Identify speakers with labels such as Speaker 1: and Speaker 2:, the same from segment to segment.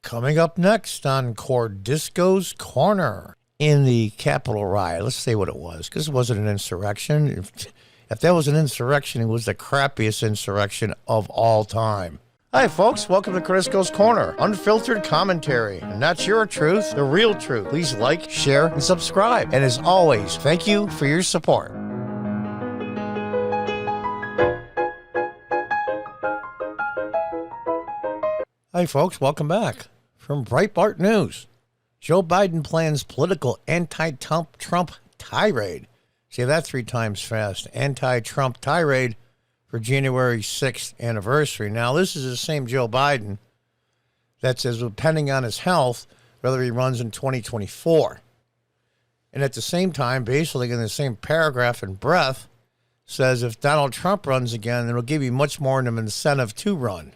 Speaker 1: Coming up next on Cordisco's Corner. In the Capitol riot, let's say what it was, because it wasn't an insurrection. If that was an insurrection, it was the crappiest insurrection of all time. Hi, folks. Welcome to Cordisco's Corner. Unfiltered commentary. Not your truth, the real truth. Please like, share, and subscribe. And as always, thank you for your support. Hi, folks. Welcome back. From Breitbart News. Joe Biden plans political anti-Trump tirade. Say that 3 times fast. Anti-Trump tirade for January 6th anniversary. Now, this is the same Joe Biden that says, depending on his health, whether he runs in 2024. And at the same time, basically in the same paragraph and breath, says if Donald Trump runs again, it'll give you much more of an incentive to run.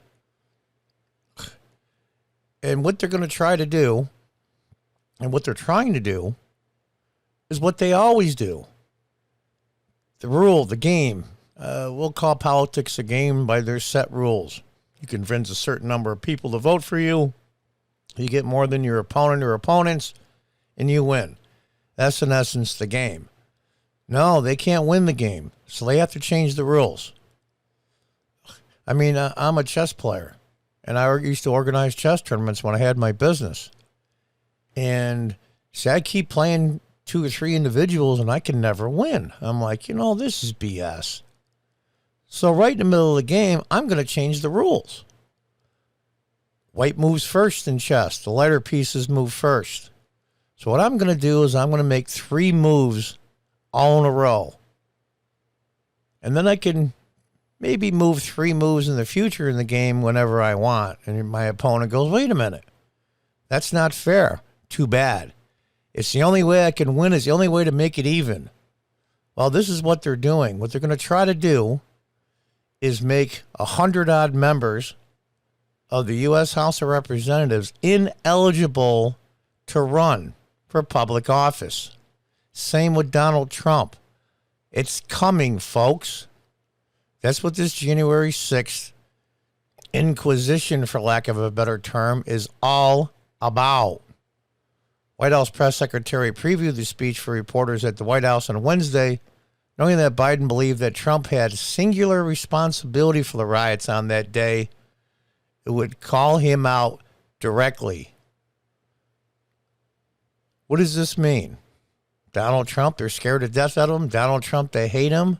Speaker 1: And what they're going to try to do, and what they're trying to do, is what they always do. The rule, the game. We'll call politics a game by their set rules. You convince a certain number of people to vote for you. You get more than your opponent or opponents, and you win. That's in essence the game. No, they can't win the game, so they have to change the rules. I mean, I'm a chess player, and I used to organize chess tournaments when I had my business. And see, I keep playing 2 or 3 individuals, and I can never win. I'm like, this is BS. So right in the middle of the game, I'm going to change the rules. White moves first in chess. The lighter pieces move first. So what I'm going to do is I'm going to make 3 moves all in a row. And then I can maybe move 3 moves in the future in the game whenever I want. And my opponent goes, wait a minute. That's not fair. Too bad. It's the only way I can win. It's the only way to make it even. Well, this is what they're doing. What they're going to try to do is make 100-odd members of the U.S. House of Representatives ineligible to run for public office. Same with Donald Trump. It's coming, folks. That's what this January 6th Inquisition, for lack of a better term, is all about. White House press secretary previewed the speech for reporters at the White House on Wednesday, knowing that Biden believed that Trump had singular responsibility for the riots on that day. It would call him out directly. What does this mean? Donald Trump, they're scared to death of him? Donald Trump, they hate him?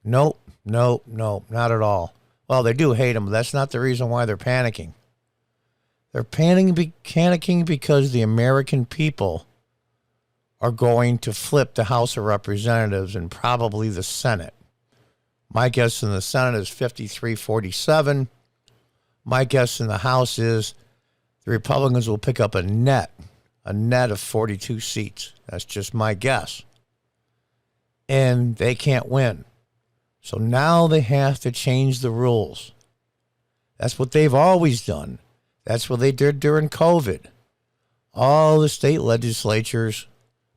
Speaker 1: Nope, not at all. Well, they do hate him, but that's not the reason why they're panicking. They're panicking because the American people are going to flip the House of Representatives and probably the Senate. My guess in the Senate is 53-47. My guess in the House is the Republicans will pick up a net of 42 seats. That's just my guess. And they can't win. So now they have to change the rules. That's what they've always done. That's what they did during COVID. All the state legislatures,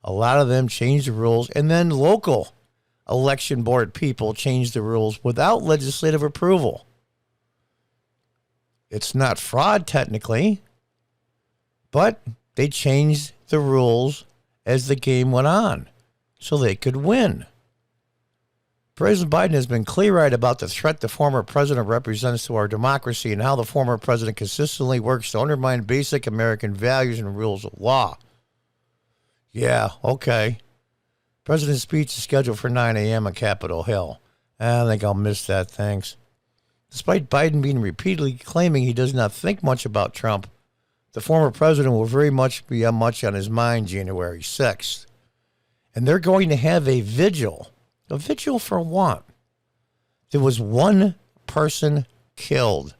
Speaker 1: a lot of them changed the rules, and then local election board people changed the rules without legislative approval. It's not fraud technically, but they changed the rules as the game went on so they could win. President Biden has been clear-eyed about the threat the former president represents to our democracy and how the former president consistently works to undermine basic American values and rules of law. Yeah, okay. President's speech is scheduled for 9 a.m. on Capitol Hill. I think I'll miss that, thanks. Despite Biden being repeatedly claiming he does not think much about Trump, the former president will very much be much on his mind January 6th. And they're going to have a vigil. A vigil for what? There was 1 person killed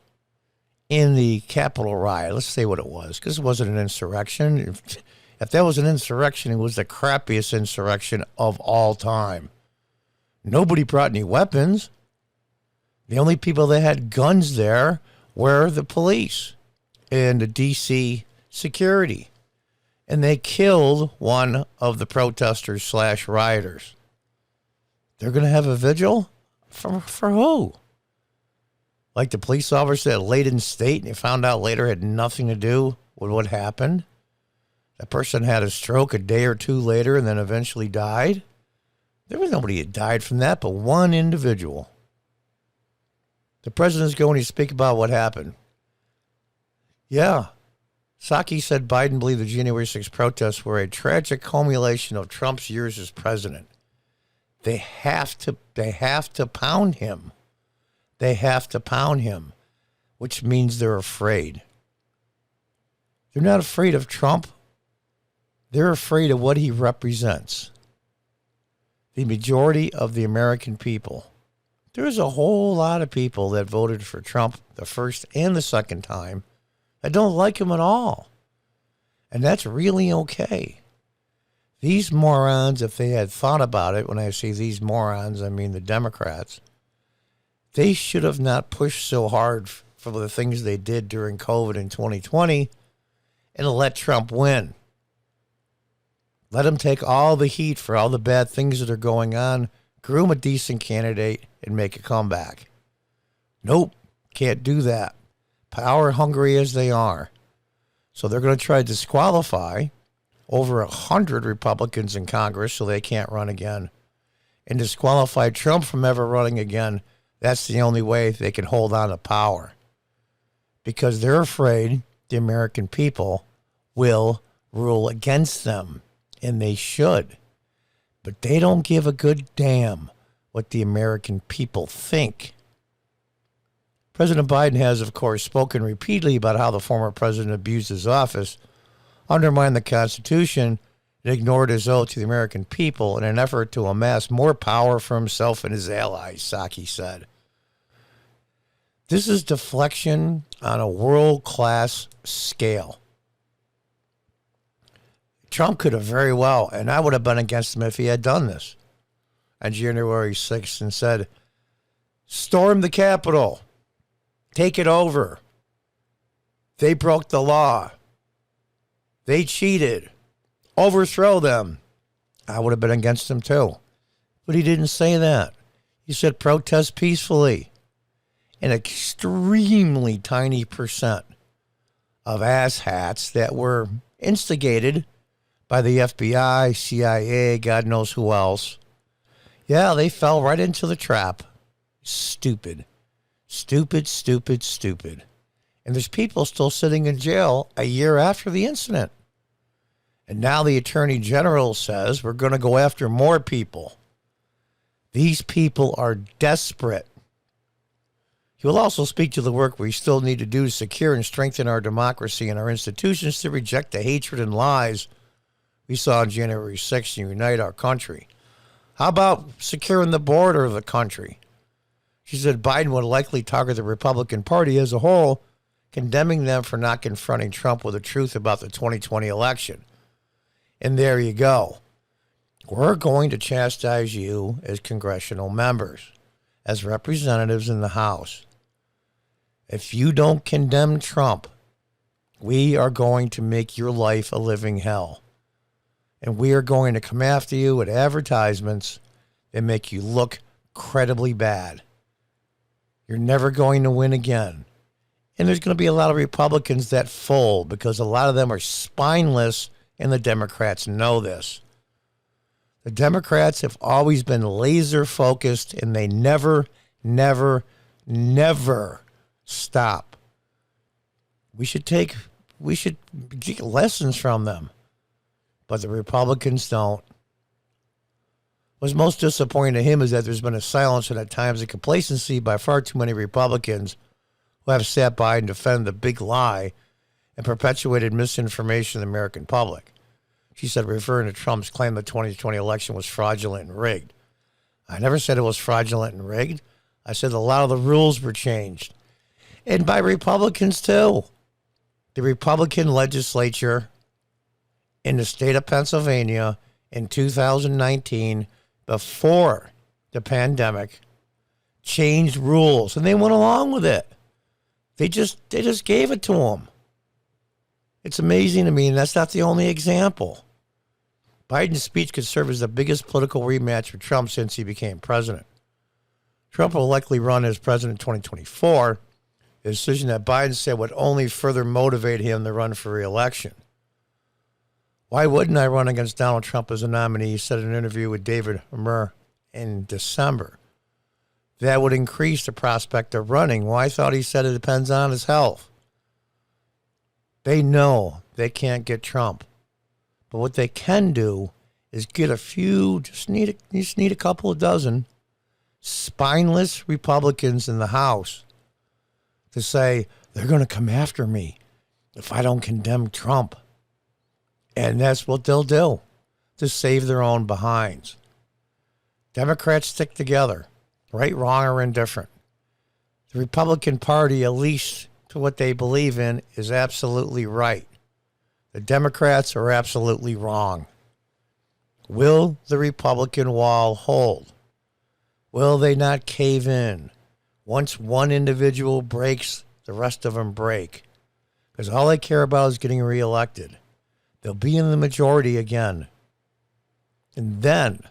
Speaker 1: in the Capitol riot. Let's say what it was, because it wasn't an insurrection. If that was an insurrection, it was the crappiest insurrection of all time. Nobody brought any weapons. The only people that had guns there were the police and the D.C. security. And they killed one of the protesters / rioters. They're going to have a vigil? For who? Like the police officer that laid in state and they found out later had nothing to do with what happened? That person had a stroke a day or two later and then eventually died. There was nobody that died from that but one individual. The president's going to speak about what happened. Yeah. Psaki said Biden believed the January 6th protests were a tragic culmination of Trump's years as president. They have to pound him. They have to pound him, which means they're afraid. They're not afraid of Trump. They're afraid of what he represents. The majority of the American people. There's a whole lot of people that voted for Trump the first and the second time. I don't like him at all. And that's really okay. These morons, if they had thought about it, when I say these morons, I mean the Democrats, they should have not pushed so hard for the things they did during COVID in 2020 and let Trump win. Let him take all the heat for all the bad things that are going on, groom a decent candidate, and make a comeback. Nope, can't do that. Power hungry as they are. So they're going to try to disqualify over 100 Republicans in Congress so they can't run again. And disqualify Trump from ever running again. That's the only way they can hold on to power. Because they're afraid the American people will rule against them. And they should. But they don't give a good damn what the American people think. President Biden has, of course, spoken repeatedly about how the former president abused his office, undermined the Constitution, and ignored his oath to the American people in an effort to amass more power for himself and his allies, Psaki said. This is deflection on a world-class scale. Trump could have very well, and I would have been against him if he had done this, on January 6th and said, storm the Capitol. Take it over. They broke the law. They cheated. Overthrow them. I would have been against him too. But he didn't say that. He said protest peacefully. An extremely tiny percent of asshats that were instigated by the FBI, CIA, God knows who else. Yeah, they fell right into the trap. Stupid. Stupid, stupid, stupid. And there's people still sitting in jail a year after the incident. And now the Attorney General says we're going to go after more people. These people are desperate. He will also speak to the work we still need to do to secure and strengthen our democracy and our institutions to reject the hatred and lies we saw on January 6th and unite our country. How about securing the border of the country? She said Biden would likely target the Republican Party as a whole, condemning them for not confronting Trump with the truth about the 2020 election. And there you go. We're going to chastise you as congressional members, as representatives in the House. If you don't condemn Trump, we are going to make your life a living hell. And we are going to come after you with advertisements that make you look incredibly bad. You're never going to win again. And there's going to be a lot of Republicans that fold because a lot of them are spineless, and the Democrats know this. The Democrats have always been laser focused, and they never, never, never stop. We should take lessons from them. But the Republicans don't. What's most disappointing to him is that there's been a silence and at times a complacency by far too many Republicans who have sat by and defended the big lie and perpetuated misinformation in the American public. She said, referring to Trump's claim the 2020 election was fraudulent and rigged. I never said it was fraudulent and rigged. I said a lot of the rules were changed. And by Republicans, too. The Republican legislature in the state of Pennsylvania in 2019, before the pandemic, changed rules, and they went along with it. They just gave it to them. It's amazing to me, and that's not the only example. Biden's speech could serve as the biggest political rematch for Trump since he became president. Trump will likely run as president in 2024 a decision that Biden said would only further motivate him to run for re-election. Why wouldn't I run against Donald Trump as a nominee? He said in an interview with David Murr in December. That would increase the prospect of running. Well, I thought he said it depends on his health. They know they can't get Trump. But what they can do is get a few, just need a couple of dozen spineless Republicans in the House to say they're going to come after me if I don't condemn Trump. And that's what they'll do to save their own behinds. Democrats stick together, right, wrong, or indifferent. The Republican Party, at least to what they believe in, is absolutely right. The Democrats are absolutely wrong. Will the Republican wall hold? Will they not cave in? Once one individual breaks, the rest of them break. Because all they care about is getting reelected. They'll be in the majority again. And then,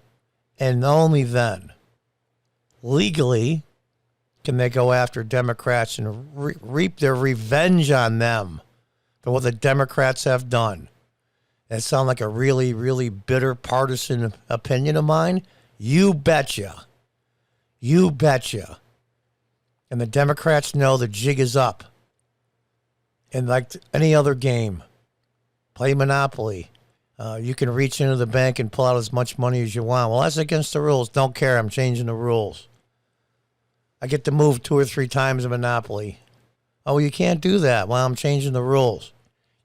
Speaker 1: and only then, legally, can they go after Democrats and reap their revenge on them for what the Democrats have done. That sound like a really, really bitter partisan opinion of mine? You betcha. You betcha. And the Democrats know the jig is up. And like any other game, play Monopoly. You can reach into the bank and pull out as much money as you want. Well, that's against the rules. Don't care. I'm changing the rules. I get to move 2 or 3 times in Monopoly. Oh, you can't do that. Well, I'm changing the rules.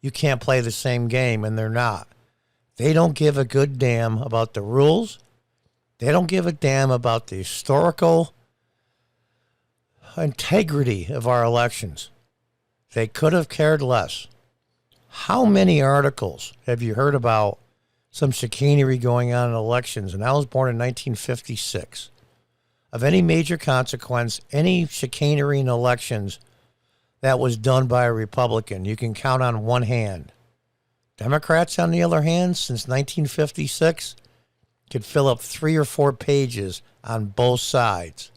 Speaker 1: You can't play the same game, and they're not. They don't give a good damn about the rules. They don't give a damn about the historical integrity of our elections. They could have cared less. How many articles have you heard about some chicanery going on in elections? And I was born in 1956. Of any major consequence, any chicanery in elections that was done by a Republican, you can count on one hand. Democrats, on the other hand, since 1956, could fill up 3 or 4 pages on both sides.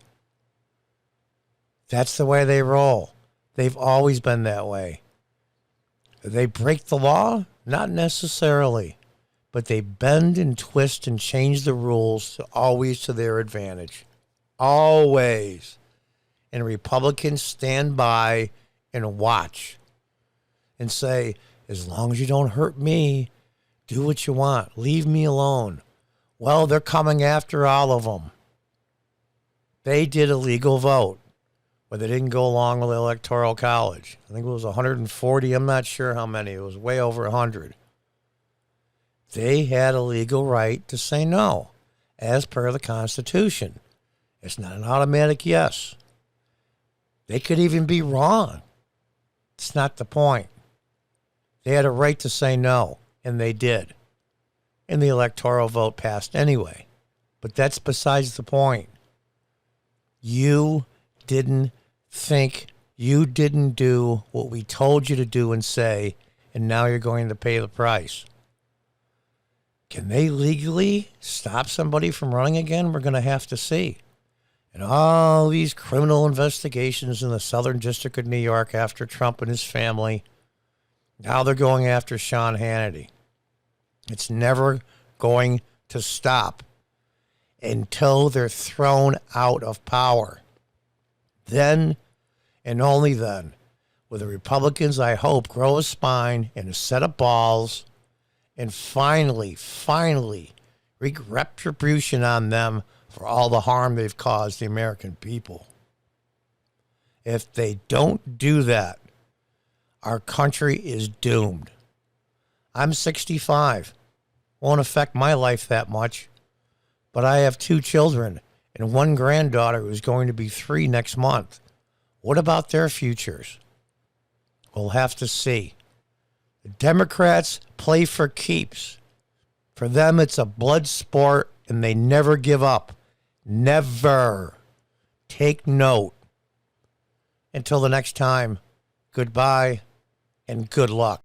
Speaker 1: That's the way they roll. They've always been that way. They break the law? Not necessarily. But they bend and twist and change the rules always to their advantage. Always. And Republicans stand by and watch and say, as long as you don't hurt me, do what you want. Leave me alone. Well, they're coming after all of them. They did a legal vote, but they didn't go along with the Electoral College. I think it was 140. I'm not sure how many. It was way over 100. They had a legal right to say no, as per the Constitution. It's not an automatic yes. They could even be wrong. It's not the point. They had a right to say no, and they did. And the electoral vote passed anyway. But that's besides the point. You didn't think, you didn't do what we told you to do and say, and now you're going to pay the price. Can they legally stop somebody from running again? We're going to have to see. And all these criminal investigations in the Southern District of New York after Trump and his family, now they're going after Sean Hannity. It's never going to stop until they're thrown out of power. Then, and only then, will the Republicans, I hope, grow a spine and a set of balls and finally wreak retribution on them for all the harm they've caused the American people. If they don't do that, our country is doomed. I'm 65. Won't affect my life that much. But I have 2 children and 1 granddaughter who's going to be 3 next month. What about their futures? We'll have to see. The Democrats play for keeps. For them, it's a blood sport, and they never give up. Never. Take note. Until the next time, goodbye and good luck.